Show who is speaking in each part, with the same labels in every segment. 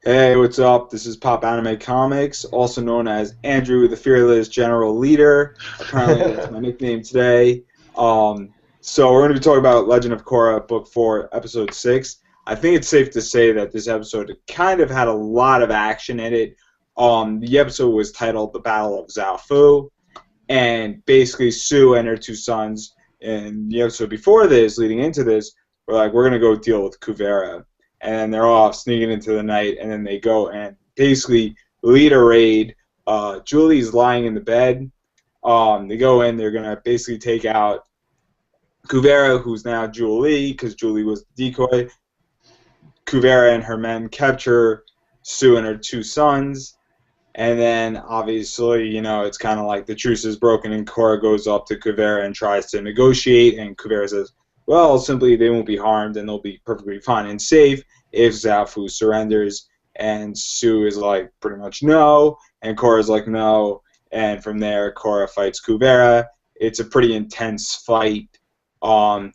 Speaker 1: Hey, what's up? This is Pop Anime Comics, also known as Andrew the Fearless General Leader. Apparently, that's my nickname today. So we're going to be talking about Legend of Korra, Book 4, Episode 6. I think it's safe to say that this episode kind of had a lot of action in it. The episode was titled The Battle of Zaofu, and basically Sue and her two sons in the episode before this, leading into this, were like, we're going to go deal with Kuvera. And they're off sneaking into the night, and then they go and basically lead a raid. Julie's lying in the bed. They go in, they're going to basically take out Kuvera, who's now Julie, because Julie was the decoy. Kuvera and her men capture Sue and her two sons. And then, obviously, it's kind of like the truce is broken, and Korra goes up to Kuvera and tries to negotiate, and Kuvera says, well, simply they won't be harmed, and they'll be perfectly fine and safe if Zafu surrenders. And Sue is like, pretty much no, and Korra's like, no, and from there, Korra fights Kuvera. It's a pretty intense fight. Korra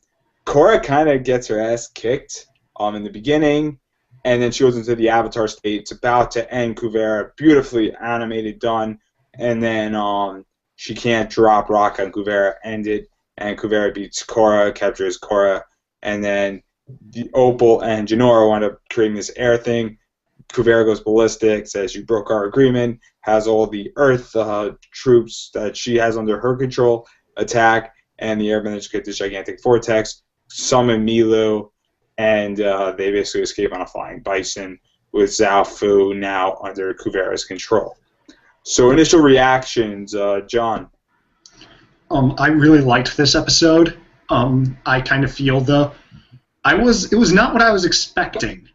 Speaker 1: kind of gets her ass kicked in the beginning, and then she goes into the Avatar state. It's about to end Kuvera, beautifully animated, done, and then she can't drop rock on Kuvera, end it, and Kuvera beats Korra, captures Korra, and then the Opal and Janora wind up creating this air thing. Kuvera goes ballistic, says you broke our agreement, has all the Earth troops that she has under her control attack, and the Airbenders create this gigantic vortex, summon Milu, and they basically escape on a flying bison with Zaofu now under Kuvera's control. So initial reactions, John.
Speaker 2: I really liked this episode. I kind of feel it was not what I was expecting.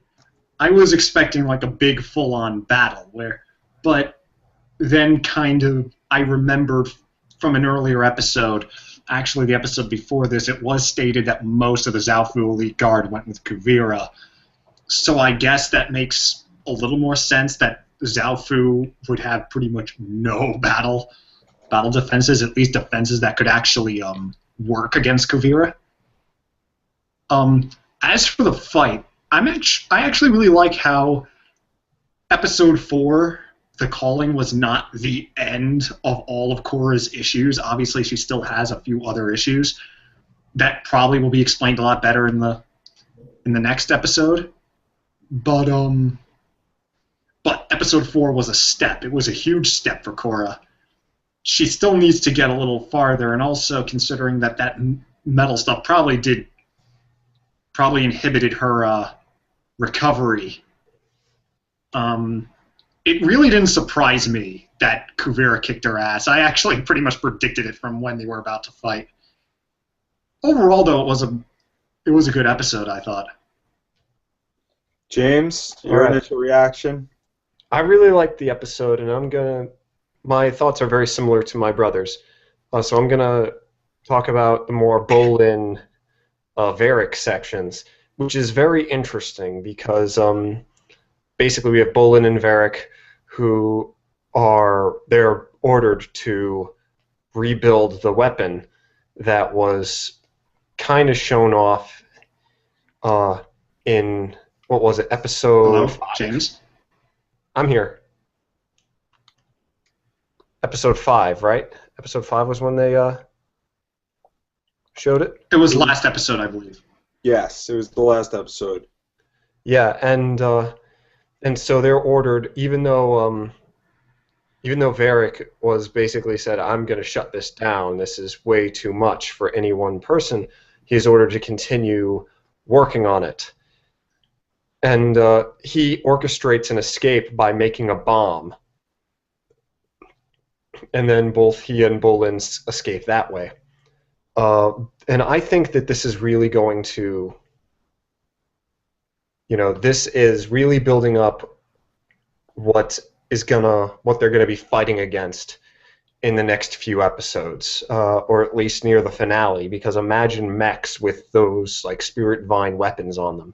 Speaker 2: I was expecting like a big full-on battle but then I remembered from an earlier episode, actually the episode before this, it was stated that most of the Zaofu Elite Guard went with Kuvira. So I guess that makes a little more sense that Zaofu would have pretty much no battle defenses, at least defenses that could actually work against Kuvira. As for the fight, I actually really like how Episode 4, the calling, was not the end of all of Korra's issues. Obviously, she still has a few other issues that probably will be explained a lot better in the next episode. But Episode 4 was a step. It was a huge step for Korra. She still needs to get a little farther, and also considering that metal stuff probably inhibited her recovery. It really didn't surprise me that Kuvira kicked her ass. I actually pretty much predicted it from when they were about to fight. Overall, though, it was a good episode, I thought.
Speaker 1: James, your initial reaction?
Speaker 3: I really liked the episode, and my thoughts are very similar to my brother's. So I'm going to talk about the more Bolin, Varric sections, which is very interesting because basically we have Bolin and Varric who they're ordered to rebuild the weapon that was kind of shown off in, what was it, episode
Speaker 2: Hello,
Speaker 3: 5.
Speaker 2: James?
Speaker 3: I'm here. Episode 5, right? Episode 5 was when they showed it?
Speaker 2: It was last episode, I believe.
Speaker 1: Yes, it was the last episode.
Speaker 3: Yeah, and so they're ordered, even though Varric was basically said, I'm going to shut this down, this is way too much for any one person, he's ordered to continue working on it. And he orchestrates an escape by making a bomb. And then both he and Bolin escape that way. And I think that this is really going to, this is really building up what they're gonna be fighting against in the next few episodes, or at least near the finale. Because imagine mechs with those like spirit vine weapons on them.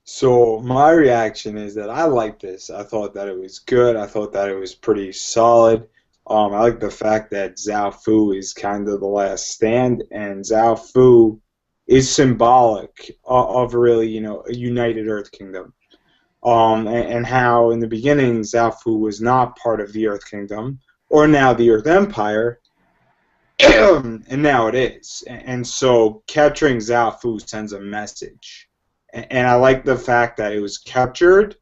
Speaker 1: So my reaction is that I like this. I thought that it was good. I thought that it was pretty solid. I like the fact that Zaofu is kind of the last stand, and Zaofu is symbolic of really, a united Earth Kingdom. and how in the beginning Zaofu was not part of the Earth Kingdom, or now the Earth Empire, and now it is. And so capturing Zaofu sends a message. And I like the fact that it was captured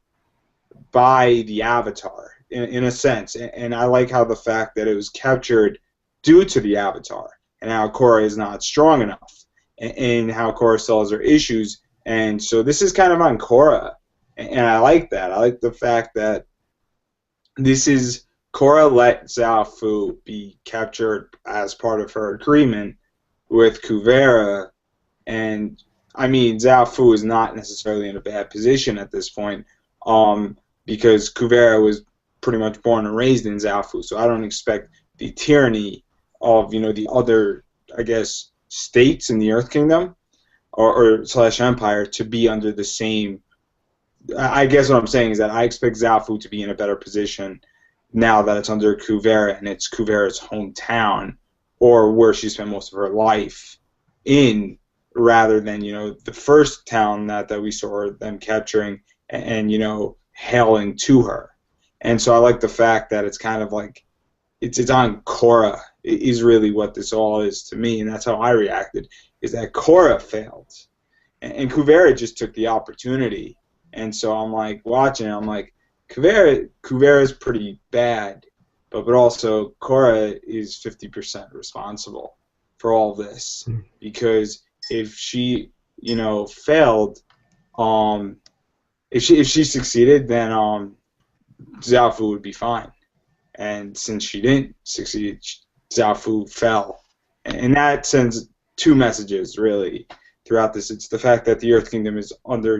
Speaker 1: by the Avatar, in a sense. And I like how the fact that it was captured due to the Avatar, and how Korra is not strong enough, and how Korra still has her issues. And so this is kind of on Korra. And I like that. I like the fact that this is Korra let Zaofu be captured as part of her agreement with Kuvera, and I mean Zaofu is not necessarily in a bad position at this point, because Kuvera was pretty much born and raised in Zaofu, so I don't expect the tyranny of the other, I guess, states in the Earth Kingdom or slash Empire to be under the same. I guess what I'm saying is that I expect Zaofu to be in a better position now that it's under Kuvera and it's Kuvera's hometown, or where she spent most of her life in, rather than the first town that we saw them capturing and hailing to her. And so I like the fact that it's kind of like it's on Korra is really what this all is to me, and that's how I reacted, is that Korra failed and Kuvera just took the opportunity. And so I'm like watching it, I'm like, Kuvera is pretty bad, but also Korra is 50% responsible for all this, because if she failed, if she succeeded, then Zaofu would be fine, and since she didn't succeed, Zaofu fell, and that sends two messages really throughout this. It's the fact that the Earth Kingdom is under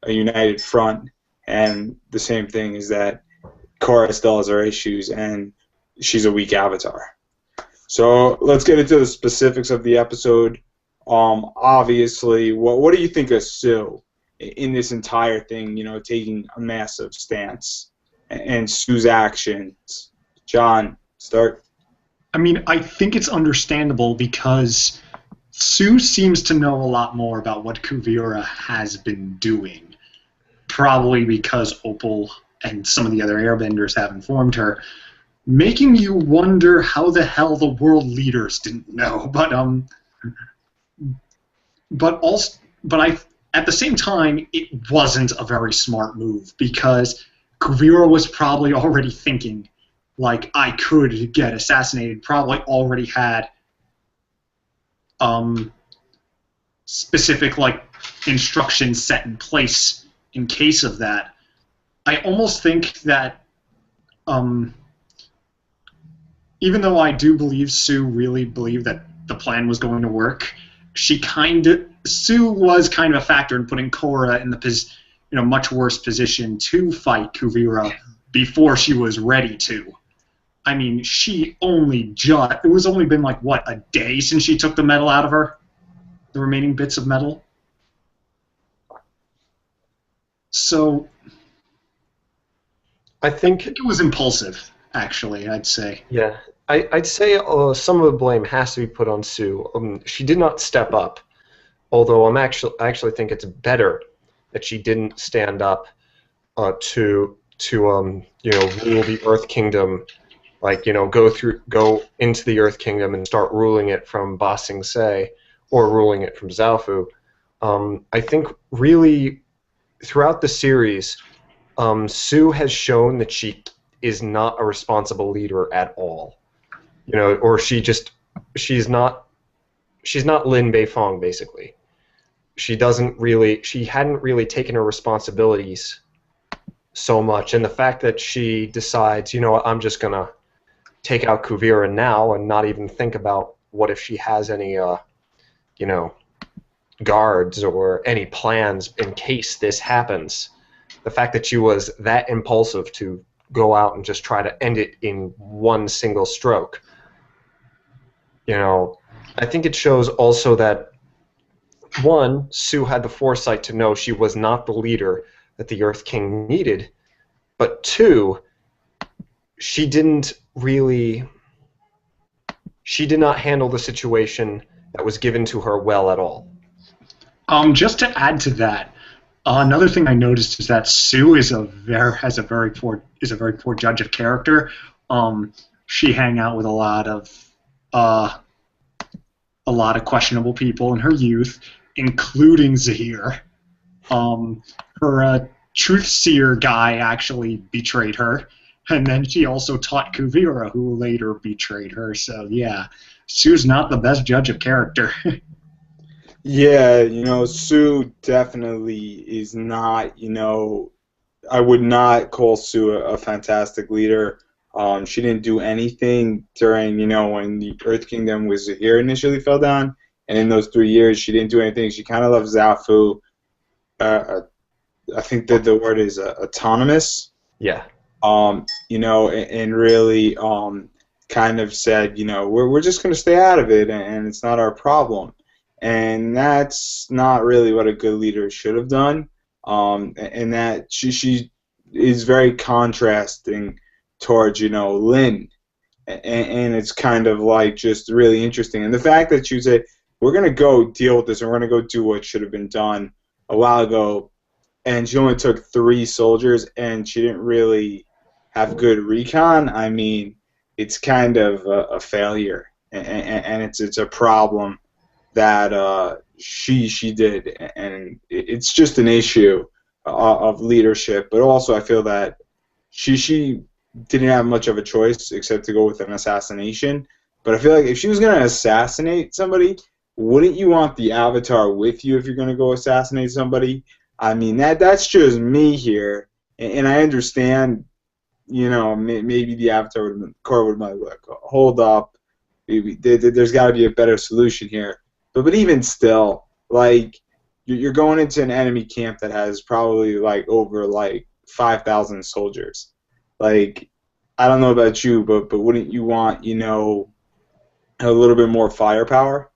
Speaker 1: a united front. And the same thing is that Korra still has her issues, and she's a weak Avatar. So let's get into the specifics of the episode. Obviously, what do you think of Sue in this entire thing? Taking a massive stance, and Sue's actions. John, start.
Speaker 2: I mean, I think it's understandable because Sue seems to know a lot more about what Kuvira has been doing. Probably because Opal and some of the other airbenders have informed her, making you wonder how the hell the world leaders didn't know. But at the same time, it wasn't a very smart move, because Kuvira was probably already thinking, like, I could get assassinated, probably already had specific instructions set in place in case of that. I almost think that, even though I do believe Sue really believed that the plan was going to work, Sue was kind of a factor in putting Korra in the much worse position to fight Kuvira before she was ready to. I mean, it was only been a day since she took the metal out of her, the remaining bits of metal. So
Speaker 3: I think
Speaker 2: it was impulsive, actually, I'd say.
Speaker 3: Yeah, I'd say some of the blame has to be put on Sue. She did not step up, although I actually think it's better that she didn't stand up to rule the Earth Kingdom, go into the Earth Kingdom and start ruling it from Ba Sing Se, or ruling it from Zaofu. I think really, throughout the series, Sue has shown that she is not a responsible leader at all. Or she's not Lin Beifong, basically. She hadn't really taken her responsibilities so much, and the fact that she decides, I'm just gonna take out Kuvira now and not even think about what if she has any guards or any plans in case this happens. The fact that she was that impulsive to go out and just try to end it in one single stroke. I think it shows also that, one, Sue had the foresight to know she was not the leader that the Earth King needed, but two, she did not handle the situation that was given to her well at all.
Speaker 2: Just to add to that, Another thing I noticed is that Sue is a very poor judge of character. She hang out with uh, a lot of questionable people in her youth, including Zahir. Her truth seer guy actually betrayed her, and then she also taught Kuvira, who later betrayed her. So yeah, Sue's not the best judge of character.
Speaker 1: Yeah, Sue definitely is not, I would not call Sue a fantastic leader. She didn't do anything during, when the Earth Kingdom was here initially fell down, and in those 3 years she didn't do anything. She kind of left Zafu. I think that the word is autonomous.
Speaker 3: Yeah.
Speaker 1: And really kind of said, we're just going to stay out of it, and it's not our problem. And that's not really what a good leader should have done. And that she is very contrasting towards, Lynn. And it's kind of like just really interesting. And the fact that you say, we're going to go deal with this, and we're going to go do what should have been done a while ago, and she only took 3 soldiers, and she didn't really have good recon. I mean, it's kind of a failure, and it's a problem that she did, and it's just an issue of leadership. But also, I feel that she didn't have much of a choice except to go with an assassination. But I feel like if she was going to assassinate somebody, wouldn't you want the Avatar with you if you're going to go assassinate somebody? I mean, that's just me here, and I understand. Maybe the Avatar Korra would have been like, hold up, there's got to be a better solution here. But even still, like, you're going into an enemy camp that has probably like over like 5,000 soldiers. Like, I don't know about you, but wouldn't you want a little bit more firepower?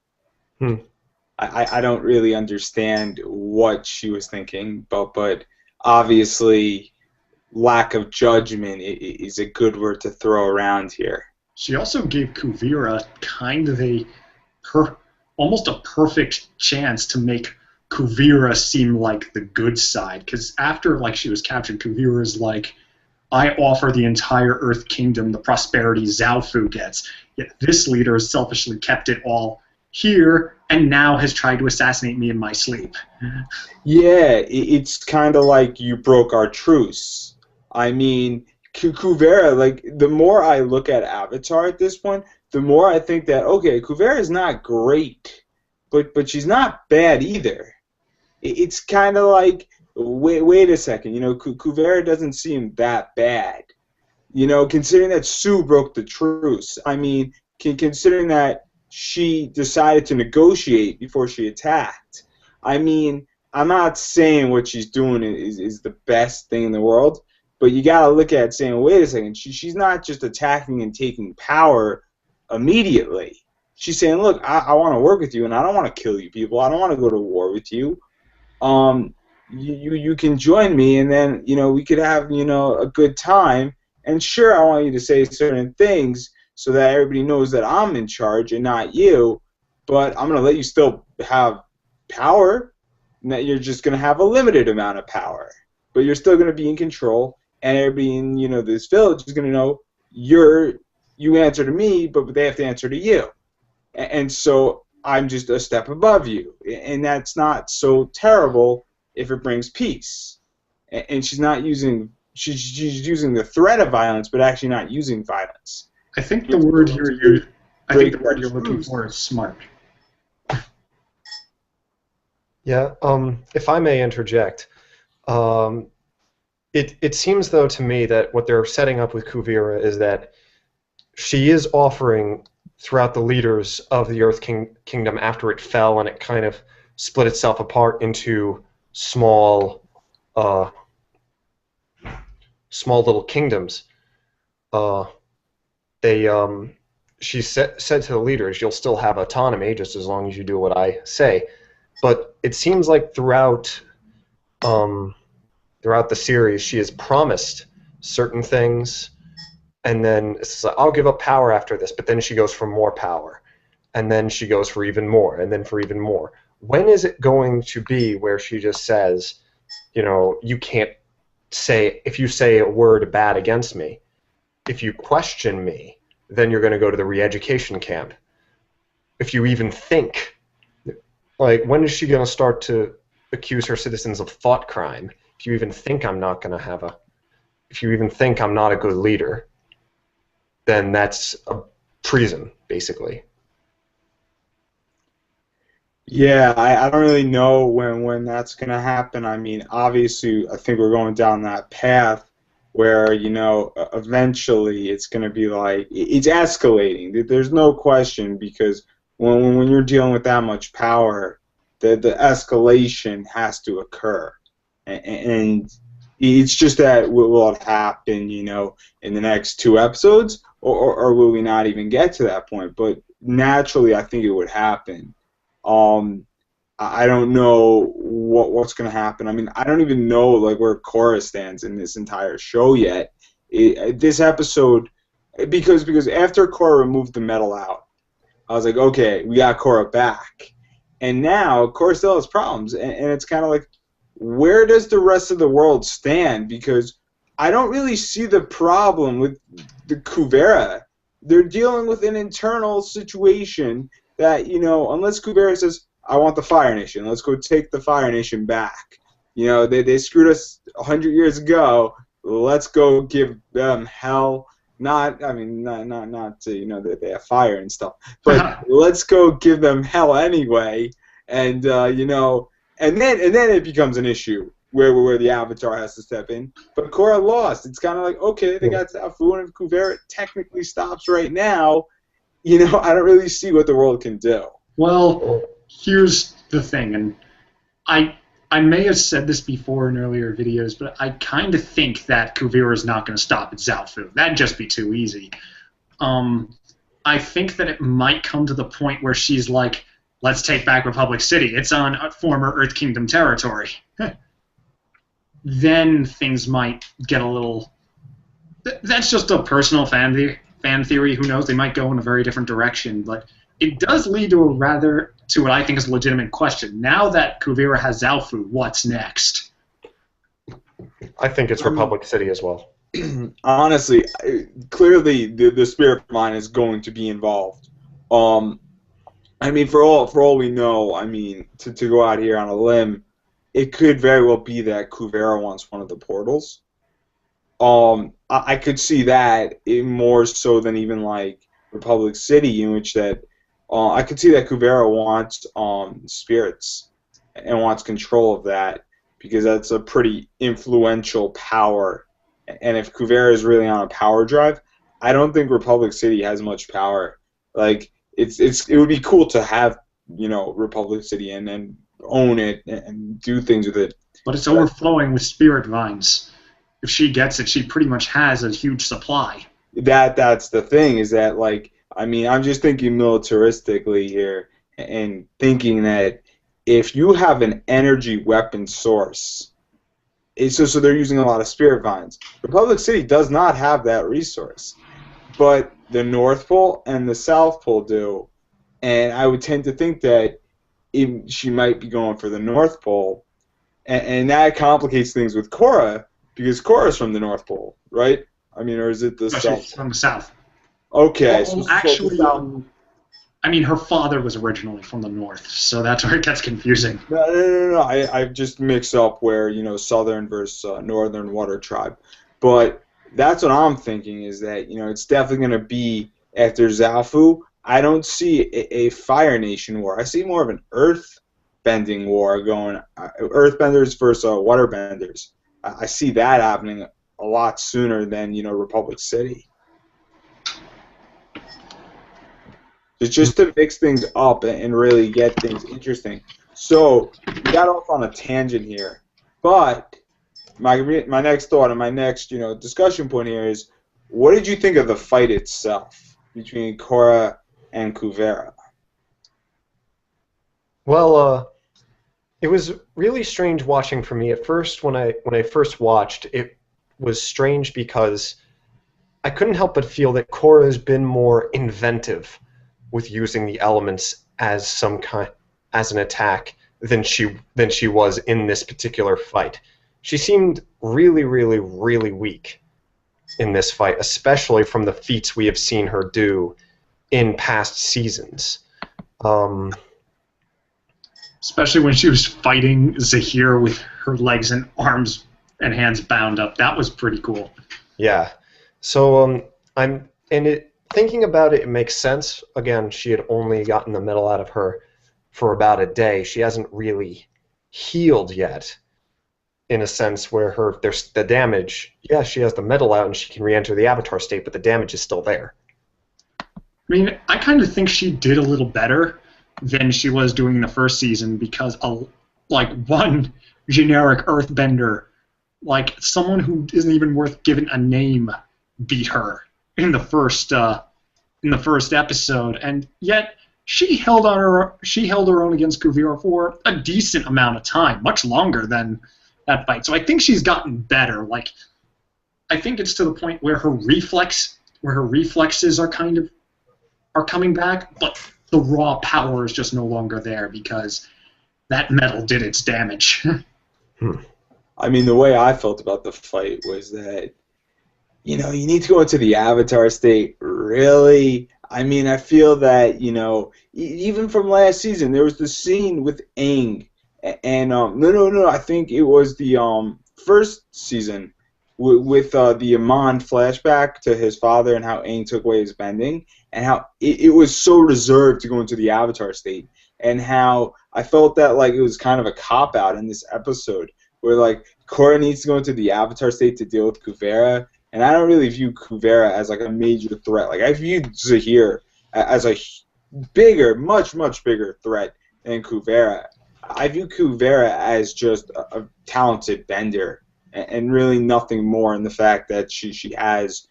Speaker 1: I don't really understand what she was thinking, but obviously lack of judgment is a good word to throw around here.
Speaker 2: She also gave Kuvira kind of almost a perfect chance to make Kuvira seem like the good side, because after she was captured, Kuvira's like, I offer the entire Earth Kingdom the prosperity Zaofu gets, yet this leader has selfishly kept it all here and now has tried to assassinate me in my sleep.
Speaker 1: Yeah, it's kind of like you broke our truce. I mean, Kuvira, like, the more I look at Avatar at this point, the more I think that, okay, Kuvira is not great, but she's not bad either. It's kind of like, wait a second, Kuvira doesn't seem that bad. Considering that Sue broke the truce. I mean, considering that she decided to negotiate before she attacked. I mean, I'm not saying what she's doing is the best thing in the world, but you got to look at it saying, wait a second, she's not just attacking and taking power immediately. She's saying, look, I want to work with you, and I don't want to kill you people. I don't want to go to war with you. You can join me, and then we could have a good time. And sure, I want you to say certain things so that everybody knows that I'm in charge and not you. But I'm gonna let you still have power, and that you're just gonna have a limited amount of power. But you're still gonna be in control, and everybody in this village is gonna know you answer to me, but they have to answer to you. And so I'm just a step above you, and that's not so terrible if it brings peace. And she's not using she's using the threat of violence, but actually not using violence.
Speaker 2: I think the word you're looking for is smart.
Speaker 3: Yeah. If I may interject, it seems though to me that what they're setting up with Kuvira is that she is offering throughout the leaders of the Earth Kingdom after it fell and it kind of split itself apart into small little kingdoms. She said to the leaders, "You'll still have autonomy just as long as you do what I say." But it seems like throughout the series, she has promised certain things, and then it's like, I'll give up power after this, but then she goes for more power, and then she goes for even more, and then for even more. When is it going to be where she just says, you can't say, if you say a word bad against me, if you question me, then you're going to go to the re-education camp. If you even think, like, when is she going to start to accuse her citizens of thought crime? If you even think I'm not going to have a, if you even think I'm not a good leader, then that's a treason, basically.
Speaker 1: Yeah, I don't really know when that's going to happen. I mean, obviously, I think we're going down that path where, eventually it's going to be like, it's escalating. There's no question, because when you're dealing with that much power, the escalation has to occur. And it's just that will it happen, in the next 2 episodes, or will we not even get to that point? But naturally, I think it would happen. I don't know what's going to happen. I mean, I don't even know like where Korra stands in this entire show yet. This episode, because after Korra removed the metal out, I was like, okay, we got Korra back, and now Korra still has problems, and it's kind of like, where does the rest of the world stand? Because I don't really see the problem with the Kuvera. They're dealing with an internal situation that, unless Kuvera says, I want the Fire Nation, let's go take the Fire Nation back. They screwed us 100 years ago, let's go give them hell. Not to, that they have fire and stuff, but let's go give them hell anyway. And, and then it becomes an issue where the Avatar has to step in. But Korra lost. It's kind of like, okay, they got Zafu, and if Kuvera technically stops right now, I don't really see what the world can do.
Speaker 2: Well, here's the thing, and I may have said this before in earlier videos, but I kind of think that Kuvira is not going to stop at Zaofu. That'd just be too easy. I think that it might come to the point where she's like, let's take back Republic City. It's on former Earth Kingdom territory. Then things might get a little... That's just a personal fan theory. Who knows? They might go in a very different direction, but it does lead to what I think is a legitimate question. Now that Kuvira has Zaofu, what's next?
Speaker 3: I think it's Republic City as well.
Speaker 1: Honestly, clearly the spirit mine is going to be involved. I mean, for all we know, I mean, to go out here on a limb, it could very well be that Kuvera wants one of the portals. I could see that more so than even like Republic City, in which that I could see that Kuvera wants spirits and wants control of that, because that's a pretty influential power. And if Kuvera is really on a power drive, I don't think Republic City has much power. Like it would be cool to have Republic City and own it and do things with it.
Speaker 2: But it's overflowing with spirit vines. If she gets it, she pretty much has a huge supply.
Speaker 1: That's the thing, is that, like, I mean, I'm just thinking militaristically here, and thinking that if you have an energy weapon source, so they're using a lot of spirit vines. Republic City does not have that resource, but the North Pole and the South Pole do, and I would tend to think that she might be going for the North Pole, and that complicates things with Korra, because Korra's from the North Pole, right? I mean, or is it the South?
Speaker 2: She's from the South.
Speaker 1: Okay,
Speaker 2: well, actually, I mean, her father was originally from the North, so that's where it gets confusing.
Speaker 1: No. I just mix up where, Southern versus Northern Water Tribe. But that's what I'm thinking, is that, it's definitely going to be after Zaofu. I don't see a Fire Nation war. I see more of an Earth-bending war going, Earthbenders versus Waterbenders. I see that happening a lot sooner than, Republic City. Just to mix things up and really get things interesting. So we got off on a tangent here, but my next thought and my next discussion point here is, what did you think of the fight itself between Korra and Kuvera?
Speaker 3: Well, it was really strange watching for me. At first, when I first watched, it was strange because I couldn't help but feel that Korra has been more inventive with using the elements as an attack than she was in this particular fight. She seemed really, really, really weak in this fight, especially from the feats we have seen her do in past seasons.
Speaker 2: Especially when she was fighting Zahir with her legs and arms and hands bound up. That was pretty cool.
Speaker 3: Yeah. So thinking about it, it makes sense. Again, she had only gotten the metal out of her for about a day. She hasn't really healed yet, in a sense where there's the damage. Yeah, she has the metal out and she can re-enter the Avatar state, but the damage is still there.
Speaker 2: I mean, I kind of think she did a little better than she was doing in the first season because, one generic Earthbender, like someone who isn't even worth giving a name, beat her in the first episode, and yet she held her own against Kuvira for a decent amount of time, much longer than that fight. So I think she's gotten better. Like, I think it's to the point where her reflexes are coming back, but the raw power is just no longer there because that metal did its damage.
Speaker 1: I mean, the way I felt about the fight was that, you need to go into the Avatar state, really? I mean, I feel that, even from last season, there was the scene with Aang, and, no, I think it was the first season with the Amon flashback to his father and how Aang took away his bending, and how it was so reserved to go into the Avatar state, and how I felt that, like, it was kind of a cop-out in this episode, where, like, Korra needs to go into the Avatar state to deal with Kuvira, and I don't really view Kuvira as, like, a major threat. Like, I viewed Zahir as a bigger, much, much bigger threat than Kuvira. I view Kuvira as just a talented bender, and really nothing more in the fact that she has,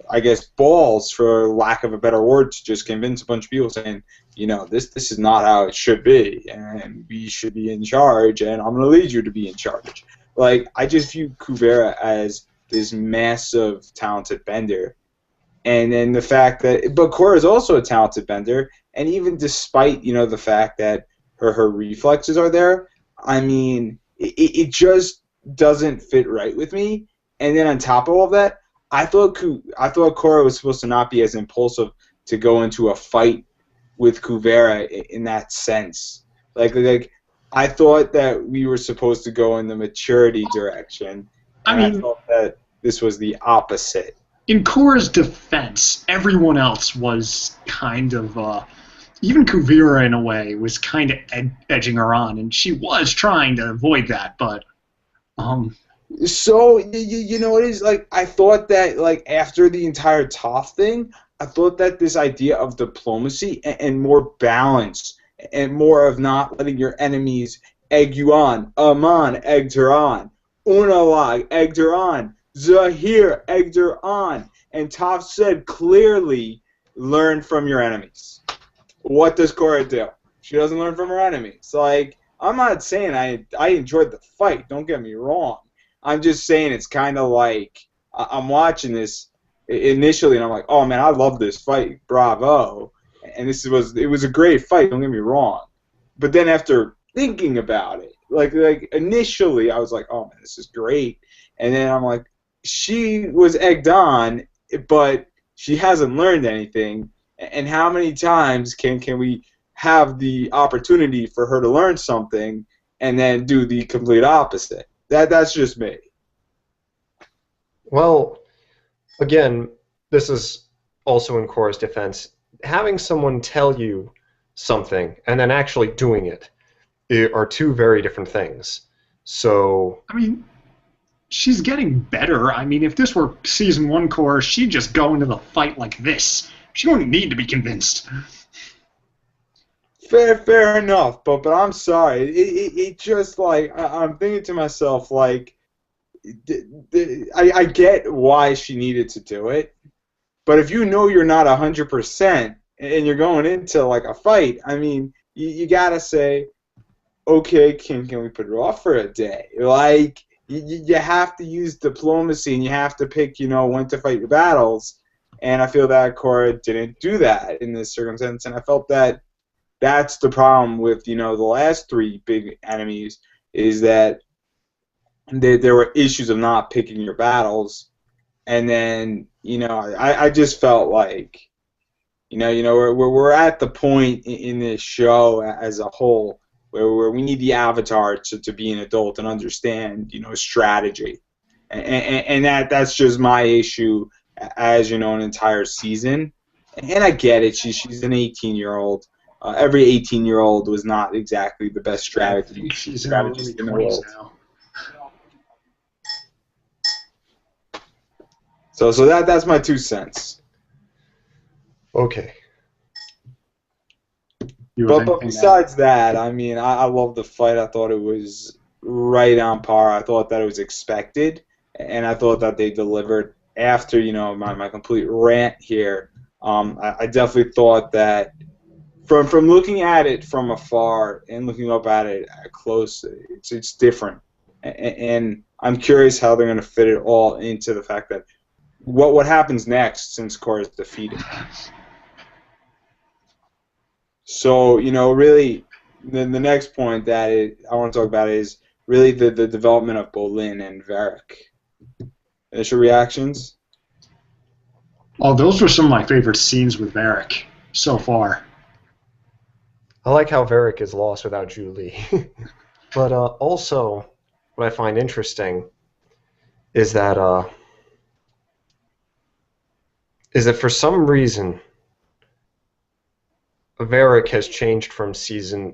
Speaker 1: I guess, balls, for lack of a better word, to just convince a bunch of people saying, this is not how it should be, and we should be in charge, and I'm going to lead you to be in charge. Like, I just view Kuvira as this massive, talented bender. And then the fact that, but Korra is also a talented bender, and even despite, the fact that her reflexes are there, I mean, it just doesn't fit right with me. And then on top of all that, I thought Korra was supposed to not be as impulsive to go into a fight with Kuvira in that sense. Like I thought that we were supposed to go in the maturity direction. I thought that this was the opposite.
Speaker 2: In Korra's defense, everyone else was kind of, even Kuvira in a way, was kind of edging her on, and she was trying to avoid that, but,
Speaker 1: So, you know what it is? Like, I thought that, like, after the entire Toph thing, I thought that this idea of diplomacy and more balance and more of not letting your enemies egg you on. Amon egged her on. Unalaq egged her on. Zahir egged her on. And Toph said clearly, learn from your enemies. What does Korra do? She doesn't learn from her enemies. Like, I'm not saying I enjoyed the fight. Don't get me wrong. I'm just saying it's kind of like I'm watching this initially and I'm like, oh man, I love this fight, bravo, and it was a great fight. Don't get me wrong, but then after thinking about it, like initially I was like, oh man, this is great, and then I'm like, she was egged on, but she hasn't learned anything, and how many times can we have the opportunity for her to learn something and then do the complete opposite? That's just me.
Speaker 3: Well, again, this is also in Korra's defense. Having someone tell you something and then actually doing it are two very different things. So,
Speaker 2: I mean, she's getting better. I mean, if this were Season 1 Korra, she'd just go into the fight like this. She wouldn't need to be convinced.
Speaker 1: Fair enough, but I'm sorry. It just, like, I'm thinking to myself, like, I get why she needed to do it, but if you know you're not 100% and you're going into, like, a fight, I mean, you gotta say, okay, can we put it off for a day? Like, you have to use diplomacy and you have to pick, when to fight your battles, and I feel that Korra didn't do that in this circumstance, and I felt that that's the problem with, the last three big enemies, is that there were issues of not picking your battles. And then, I just felt like, we're at the point in this show as a whole where we need the avatar to be an adult and understand, strategy. And that's just my issue as, an entire season. And I get it. She's an 18-year-old. Every 18-year-old was not exactly the best strategy.
Speaker 2: She's in her early 20s now.
Speaker 1: So that's my 2 cents.
Speaker 3: Okay.
Speaker 1: But besides that, I mean, I love the fight. I thought it was right on par. I thought that it was expected, and I thought that they delivered. After, my complete rant here, I definitely thought that from looking at it from afar and looking up at it close, it's different. And I'm curious how they're going to fit it all into the fact that what happens next since Korra is defeated. So, really, the next point that I want to talk about is really the development of Bolin and Varric. Initial reactions?
Speaker 2: Oh, those were some of my favorite scenes with Varric so far.
Speaker 3: I like how Varric is lost without Julie. But also, what I find interesting is that for some reason Varric has changed from seasons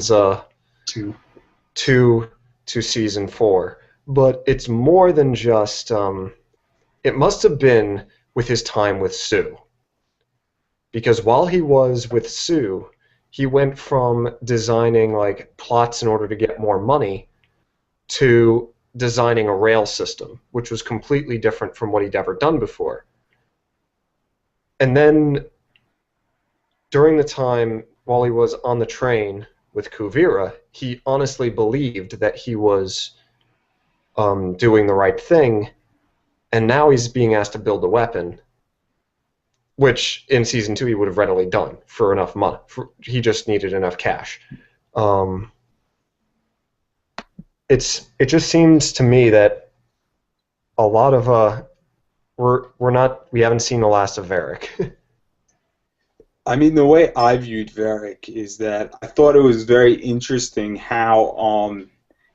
Speaker 3: 2 to season 4, but it's more than just. It must have been with his time with Sue, because while he was with Sue, he went from designing like plots in order to get more money to designing a rail system, which was completely different from what he'd ever done before. And then during the time while he was on the train with Kuvira, he honestly believed that he was doing the right thing, and now he's being asked to build a weapon, which in season 2 he would have readily done for enough money. He just needed enough cash. It just seems to me that a lot of we haven't seen the last of Varric.
Speaker 1: I mean, the way I viewed Varric is that I thought it was very interesting how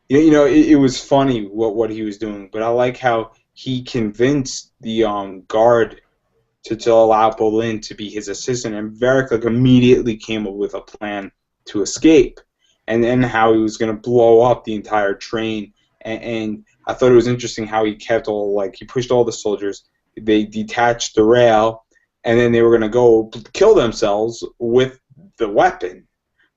Speaker 1: it was funny what he was doing, but I like how he convinced the guard to allow Bolin to be his assistant, and Varric immediately came up with a plan to escape, and then how he was going to blow up the entire train. And I thought it was interesting how he kept he pushed all the soldiers, they detached the rail, and then they were going to go kill themselves with the weapon.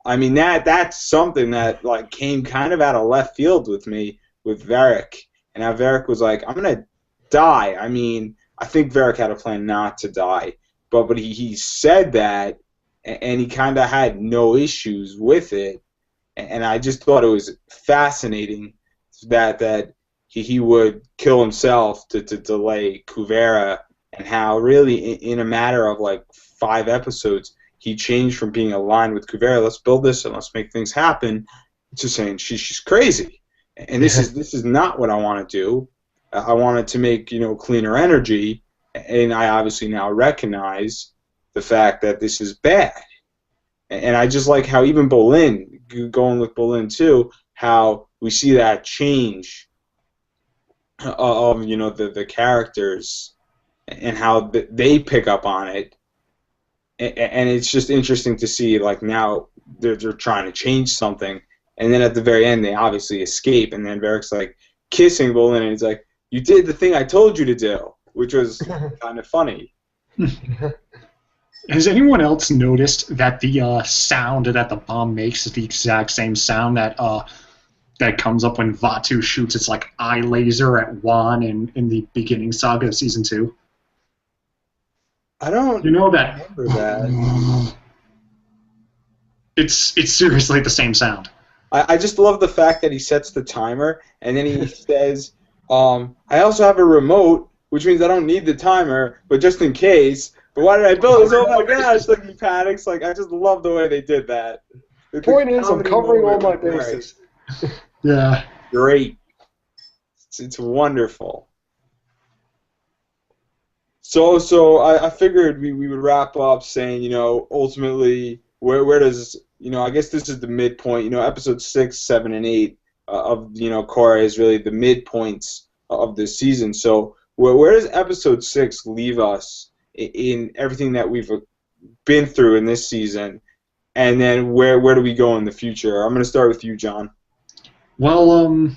Speaker 1: I mean, that's something that came kind of out of left field with me with Varric, and how Varric was like, I'm going to die. I mean, I think Varric had a plan not to die, but he said that, and he kind of had no issues with it, and I just thought it was fascinating that he would kill himself to delay Kuvira, and how really in a matter of 5 episodes he changed from being aligned with Kuvira, let's build this and let's make things happen, to saying she's crazy, and this is not what I want to do. I wanted to make cleaner energy, and I obviously now recognize the fact that this is bad. And I just like how even Bolin, going with Bolin too, how we see that change of the characters and how they pick up on it, and it's just interesting to see now they're trying to change something, and then at the very end they obviously escape, and then Varric's kissing Bolin, and he's like, you did the thing I told you to do, which was kind of funny.
Speaker 2: Has anyone else noticed that the sound that the bomb makes is the exact same sound that comes up when Vaatu shoots its eye laser at Wan in the beginning saga of season 2?
Speaker 1: I don't
Speaker 2: remember
Speaker 1: that.
Speaker 2: It's seriously the same sound.
Speaker 1: I just love the fact that he sets the timer, and then he says, I also have a remote, which means I don't need the timer, but just in case, But why did I build this? Oh my gosh! Like he panics. Like I just love the way they did that. The
Speaker 3: Point is, I'm
Speaker 1: comedy
Speaker 3: covering all
Speaker 1: moment
Speaker 3: my
Speaker 1: was
Speaker 3: bases.
Speaker 2: Yeah.
Speaker 1: great. It's wonderful. So I figured we would wrap up saying, ultimately, where does, I guess this is the midpoint, episode 6, 7, and 8 of, Korra is really the midpoints of this season. So where does episode 6 leave us in everything that we've been through in this season? And then where do we go in the future? I'm going to start with you, John.
Speaker 2: Well,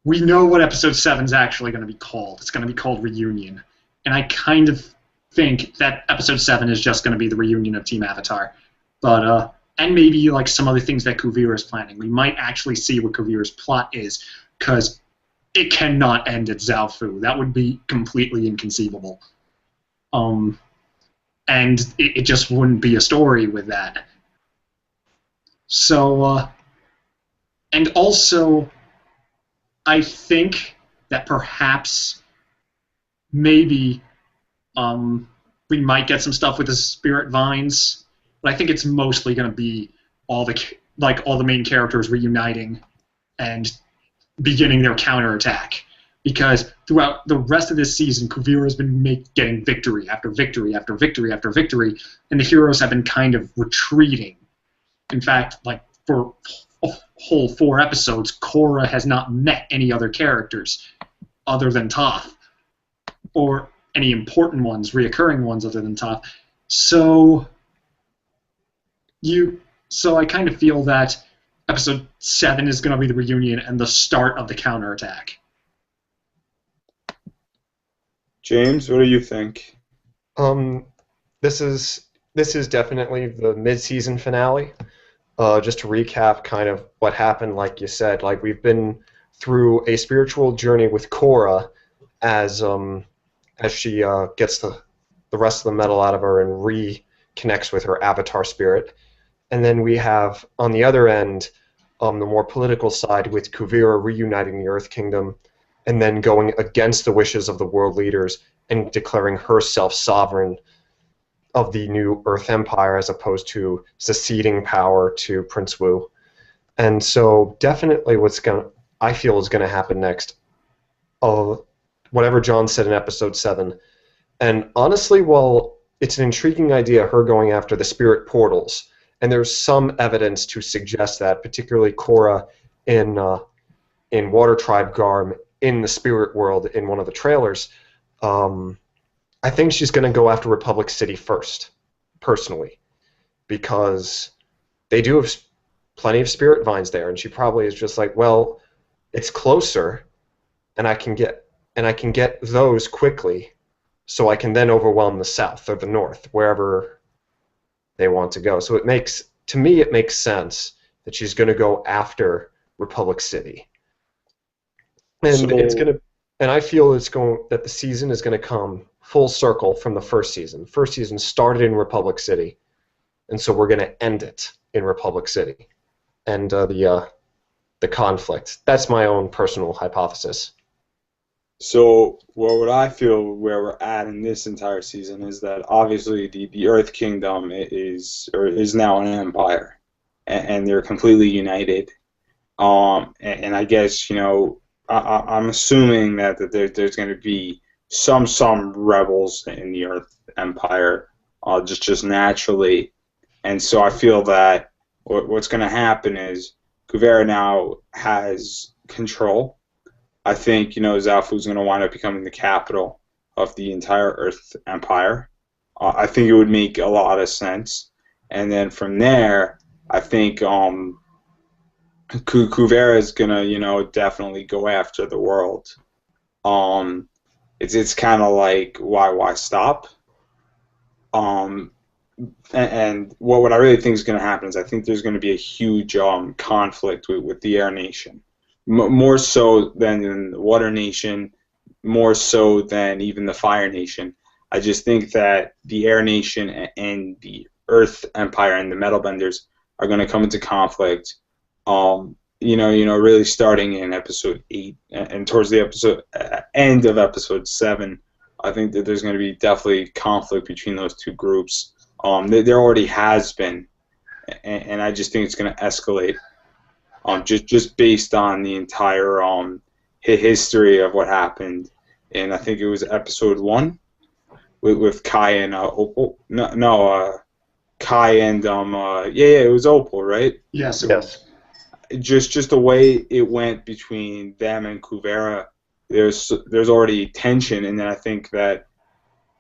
Speaker 2: we know what episode 7 is actually going to be called. It's going to be called Reunion. And I kind of think that episode 7 is just going to be the reunion of Team Avatar. But, and maybe like some other things that Kuvira is planning. We might actually see what Kuvira's plot is, because it cannot end at Zaofu. That would be completely inconceivable. And it just wouldn't be a story with that. So, and also, I think that perhaps maybe we might get some stuff with the spirit vines, but I think it's mostly going to be all the main characters reuniting and beginning their counterattack. Because throughout the rest of this season, Kuvira has been getting victory after victory after victory after victory, and the heroes have been kind of retreating. In fact, like for a whole 4 episodes, Korra has not met any other characters other than Toph, or any important ones, reoccurring ones other than Toph. So I kind of feel that episode 7 is going to be the reunion and the start of the counterattack.
Speaker 1: James, what do you think?
Speaker 3: This is definitely the mid-season finale. Just to recap kind of what happened, like you said, like we've been through a spiritual journey with Korra as she gets the rest of the metal out of her and reconnects with her avatar spirit. And then we have, on the other end, the more political side with Kuvira reuniting the Earth Kingdom and then going against the wishes of the world leaders and declaring herself sovereign of the new Earth Empire as opposed to seceding power to Prince Wu. And so definitely I feel is going to happen next, whatever John said in episode 7. And honestly, while it's an intriguing idea, her going after the spirit portals, and there's some evidence to suggest that, particularly Korra in Water Tribe Garm in the spirit world in one of the trailers, I think she's going to go after Republic City first, personally, because they do have plenty of spirit vines there, and she probably is just like, well, it's closer, and I can get those quickly, so I can then overwhelm the south or the north, wherever they want to go. So it makes sense that she's going to go after Republic City, and I feel that the season is going to come full circle from the first season. The first season started in Republic City, and so we're going to end it in Republic City, and the conflict. That's my own personal hypothesis.
Speaker 1: So, what I feel where we're at in this entire season is that obviously the Earth Kingdom is now an empire, and they're completely united. And I guess I'm assuming that there's going to be some rebels in the Earth Empire, just naturally, and so I feel that what's going to happen is Kuvira now has control. I think, Zaofu's going to wind up becoming the capital of the entire Earth Empire. I think it would make a lot of sense. And then from there, I think Kuvira is going to, definitely go after the world. It's kind of like, why stop? And what I really think is going to happen is I think there's going to be a huge conflict with the Air Nation. More so than the Water Nation, more so than even the Fire Nation. I just think that the Air Nation and the Earth Empire and the Metalbenders are going to come into conflict. Really starting in episode 8 and towards the end of episode 7. I think that there's going to be definitely conflict between those two groups. There already has been, and I just think it's going to escalate. Just based on the entire history of what happened, and I think it was episode 1 with Kai and Opal. Kai and it was Opal, right?
Speaker 2: Yes, it
Speaker 3: Yes.
Speaker 2: was.
Speaker 1: Just the way it went between them and Kuvera, there's already tension, and then I think that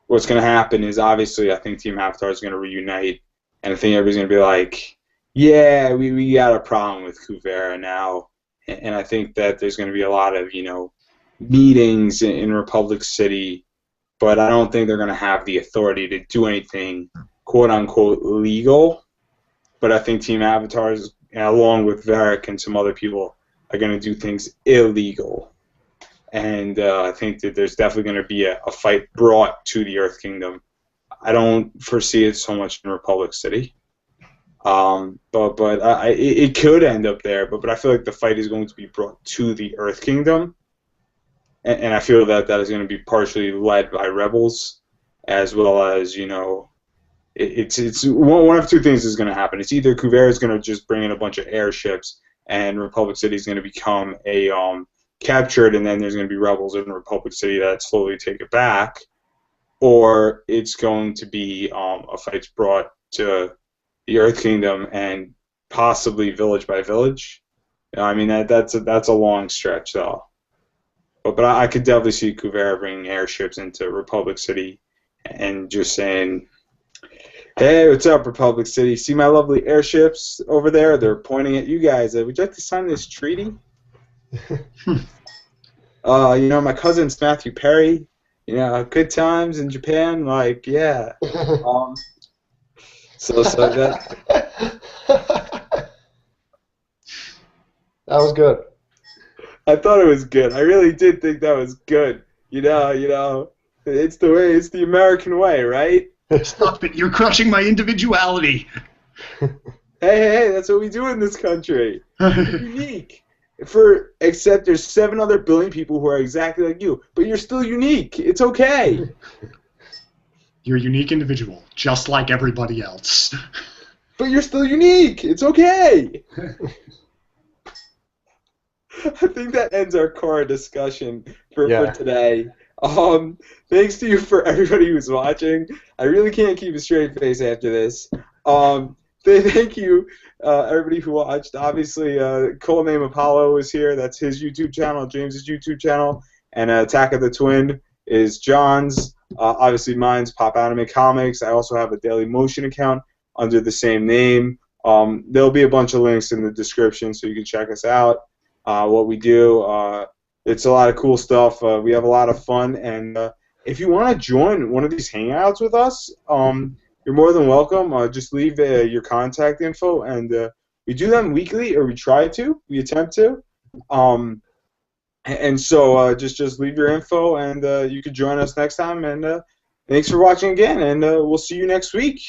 Speaker 1: what's going to happen is obviously I think Team Avatar is going to reunite, and I think everybody's going to be like, yeah, we got a problem with Kuvera now, and I think that there's going to be a lot of meetings in Republic City, but I don't think they're going to have the authority to do anything quote unquote legal. But I think Team Avatars, along with Varric and some other people, are going to do things illegal. And I think that there's definitely going to be a fight brought to the Earth Kingdom. I don't foresee it so much in Republic City. But it could end up there. But I feel like the fight is going to be brought to the Earth Kingdom. And I feel that is going to be partially led by rebels, as well as, it's one of two things is going to happen. It's either Kuvera is going to just bring in a bunch of airships, and Republic City is going to become a captured, and then there's going to be rebels in Republic City that slowly take it back, or it's going to be a fight brought to the Earth Kingdom and possibly village by village. I mean that's a long stretch though. But I could definitely see Kuvera bringing airships into Republic City and just saying, hey, what's up, Republic City? See my lovely airships over there? They're pointing at you guys. Would you like to sign this treaty? My cousin's Matthew Perry. Good times in Japan. Like, yeah. So that.
Speaker 3: That was good.
Speaker 1: I thought it was good. I really did think that was good. It's the American way, right?
Speaker 2: Stop it! You're crushing my individuality.
Speaker 1: Hey, that's what we do in this country. You're unique. Except there's 7 other billion people who are exactly like you, but you're still unique. It's okay.
Speaker 2: You're a unique individual, just like everybody else.
Speaker 1: But you're still unique. It's okay. I think that ends our core discussion for today. Thanks to you for everybody who's watching. I really can't keep a straight face after this. Thank you, everybody who watched. Obviously, Cole Name Apollo is here. That's his YouTube channel, James's YouTube channel. And Attack of the Twin is John's. Obviously, mine's Pop Anime Comics. I also have a Daily Motion account under the same name. There'll be a bunch of links in the description so you can check us out. What we do, it's a lot of cool stuff. We have a lot of fun, and if you want to join one of these hangouts with us, you're more than welcome. Just leave your contact info, and we do them weekly, or we attempt to. And so just leave your info, and you can join us next time. And thanks for watching again, and we'll see you next week.